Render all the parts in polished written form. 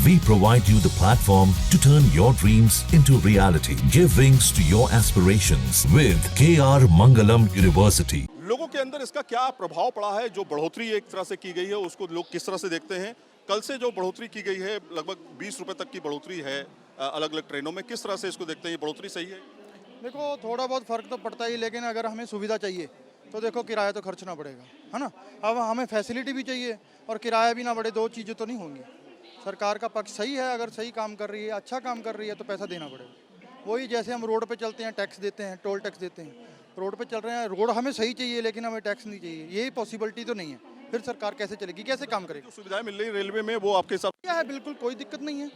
We provide you the platform to turn your dreams into reality. Give wings to your aspirations with KR Mangalam University. लोगों के अंदर इसका क्या प्रभाव पड़ा है? जो बढ़ोतरी एक तरह से की गई है उसको लोग किस तरह से देखते हैं? कल से जो बढ़ोतरी की गई है, लगभग 20 रुपए तक की बढ़ोतरी है अलग अलग ट्रेनों में, किस तरह से इसको देखते हैं? ये बढ़ोतरी सही है? देखो थोड़ा बहुत फ़र्क तो पड़ता ही, लेकिन अगर हमें सुविधा चाहिए तो देखो किराया तो खर्चना पड़ेगा, है ना। अब हमें फैसिलिटी भी चाहिए और किराया भी ना बढ़े, दो चीज़ें तो नहीं होंगी। सरकार का पक्ष सही है, अगर सही काम कर रही है, अच्छा काम कर रही है तो पैसा देना पड़ेगा। वही जैसे हम रोड पे चलते हैं, टैक्स देते हैं, टोल टैक्स देते हैं, रोड पे चल रहे हैं, रोड हमें सही चाहिए लेकिन हमें टैक्स नहीं चाहिए, यही पॉसिबिलिटी तो नहीं है। फिर सरकार कैसे चलेगी, कैसे काम करेगी? जो सुविधाएं मिल रही रेलवे में वो आपके साथ क्या है, बिल्कुल कोई दिक्कत नहीं है।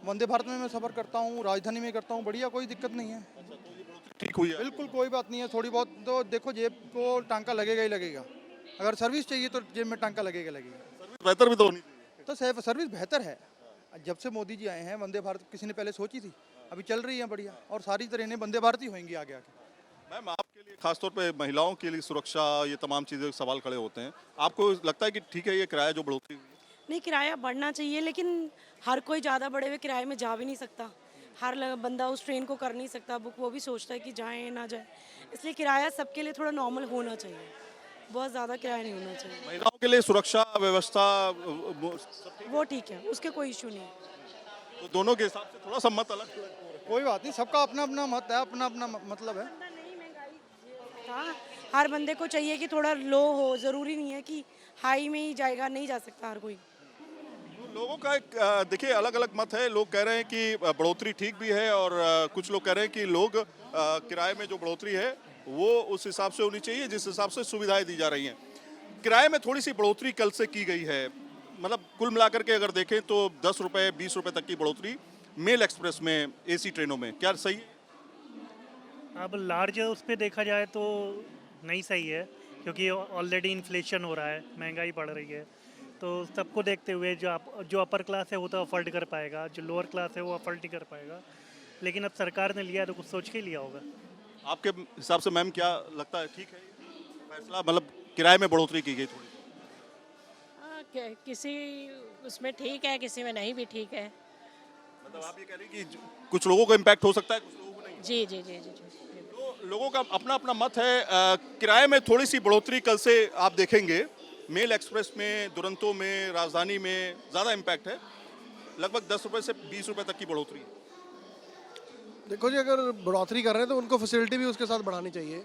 वंदे भारत में मैं सफ़र करता हूँ, राजधानी में करता हूँ, बढ़िया, कोई दिक्कत नहीं है। ठीक हुई है? बिल्कुल कोई बात नहीं है। थोड़ी बहुत तो देखो, जेब को टांका लगेगा ही लगेगा। अगर सर्विस चाहिए तो जेब में टांका लगेगा लगेगा। बेहतर भी तो होनी चाहिए। तो सर्विस बेहतर है। जब से मोदी जी आए हैं, वंदे भारत किसी ने पहले सोची थी, अभी चल रही है बढ़िया, और सारी ट्रेनें वंदे भारत ही होंगी आगे आके। मैम, आपके लिए खासतौर पे महिलाओं के लिए सुरक्षा, ये तमाम चीज़ें सवाल खड़े होते हैं। आपको लगता है कि ठीक है ये किराया जो बढ़ोतरी हुई है? नहीं, किराया बढ़ना चाहिए, लेकिन हर कोई ज़्यादा बढ़े हुए किराए में जा भी नहीं सकता। हर बंदा उस ट्रेन को कर नहीं सकता बुक, वो भी सोचता है कि जाए ना जाए, इसलिए किराया सबके लिए थोड़ा नॉर्मल होना चाहिए, बहुत ज़्यादा किराया नहीं होना चाहिए। महिलाओं के लिए सुरक्षा व्यवस्था वो ठीक है, उसके कोई इशू नहीं। तो दोनों के हिसाब से थोड़ा सा मत अलग कोई बात नहीं, सबका अपना अपना मत है, अपना अपना मतलब है। हाँ, हर बंदे को चाहिए कि थोड़ा लो हो, ज़रूरी नहीं है कि हाई में ही जाएगा, नहीं जा सकता हर कोई। लोगों का एक देखिए अलग अलग मत है। लोग कह रहे हैं कि बढ़ोतरी ठीक भी है और कुछ लोग कह रहे हैं कि लोग किराए में जो बढ़ोतरी है वो उस हिसाब से होनी चाहिए जिस हिसाब से सुविधाएं दी जा रही हैं। किराए में थोड़ी सी बढ़ोतरी कल से की गई है, मतलब कुल मिलाकर के अगर देखें तो 10 रुपये 20 रुपये तक की बढ़ोतरी मेल एक्सप्रेस में, एसी ट्रेनों में। क्या सही है? अब लार्ज उस पर देखा जाए तो नहीं सही है, क्योंकि ऑलरेडी इन्फ्लेशन हो रहा है, महंगाई बढ़ रही है, तो सबको देखते हुए जो अपर क्लास है वो तो अफोर्ड कर पाएगा, जो लोअर क्लास है वो अफोर्ड नहीं कर पाएगा। लेकिन अब सरकार ने लिया तो कुछ सोच के लिया होगा। आपके हिसाब से मैम क्या लगता है, ठीक है फैसला? मतलब किराए में बढ़ोतरी की गई थोड़ी, किसी उसमें ठीक है, किसी में नहीं भी ठीक है। मतलब आप ये कह रही कि कुछ लोगों को इम्पैक्ट हो सकता है, कुछ लोगों को नहीं। जी जी जी जी जी। तो लोगों का अपना अपना मत है। किराए में थोड़ी सी बढ़ोतरी कल से आप देखेंगे, मेल एक्सप्रेस में, दुरंतो में, राजधानी में ज़्यादा इम्पैक्ट है। लगभग 10 रुपये से 20 रुपये तक की बढ़ोतरी है। देखो जी, अगर बढ़ोतरी कर रहे हैं तो उनको फैसिलिटी भी उसके साथ बढ़ानी चाहिए,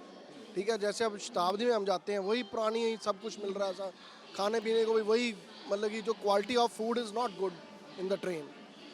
ठीक है। जैसे अब शताब्दी में हम जाते हैं, वही पुरानी सब कुछ मिल रहा है, ऐसा खाने पीने को भी वही, मतलब कि जो quality of food is not good in the train,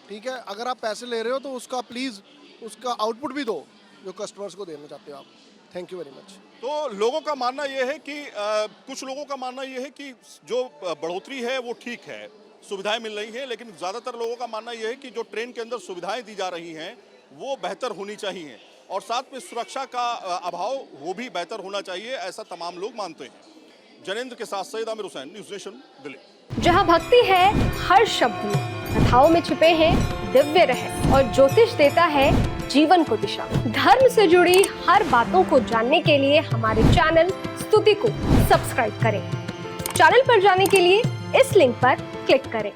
ठीक है। अगर आप पैसे ले रहे हो तो उसका प्लीज़ उसका आउटपुट भी दो जो कस्टमर्स को देना चाहते हो आप। Thank you very much. तो लोगों का मानना ये है कि कुछ लोगों का मानना ये है कि जो बढ़ोतरी है वो ठीक है, सुविधाएं मिल रही हैं, लेकिन ज़्यादातर लोगों का मानना ये है कि जो ट्रेन के अंदर सुविधाएं दी जा रही हैं वो बेहतर होनी चाहिए और साथ में सुरक्षा का अभाव वो भी बेहतर होना चाहिए, ऐसा तमाम लोग मानते हैं। जनेंद्र के साथ सैयद आमिर हुसैन, न्यूज़ नेशन, दिल्ली। जहाँ भक्ति है हर शब्द में, कथाओं में छिपे हैं दिव्य रहस्य और ज्योतिष देता है जीवन को दिशा। धर्म से जुड़ी हर बातों को जानने के लिए हमारे चैनल स्तुति को सब्सक्राइब करें। चैनल पर जाने के लिए इस लिंक पर क्लिक करें।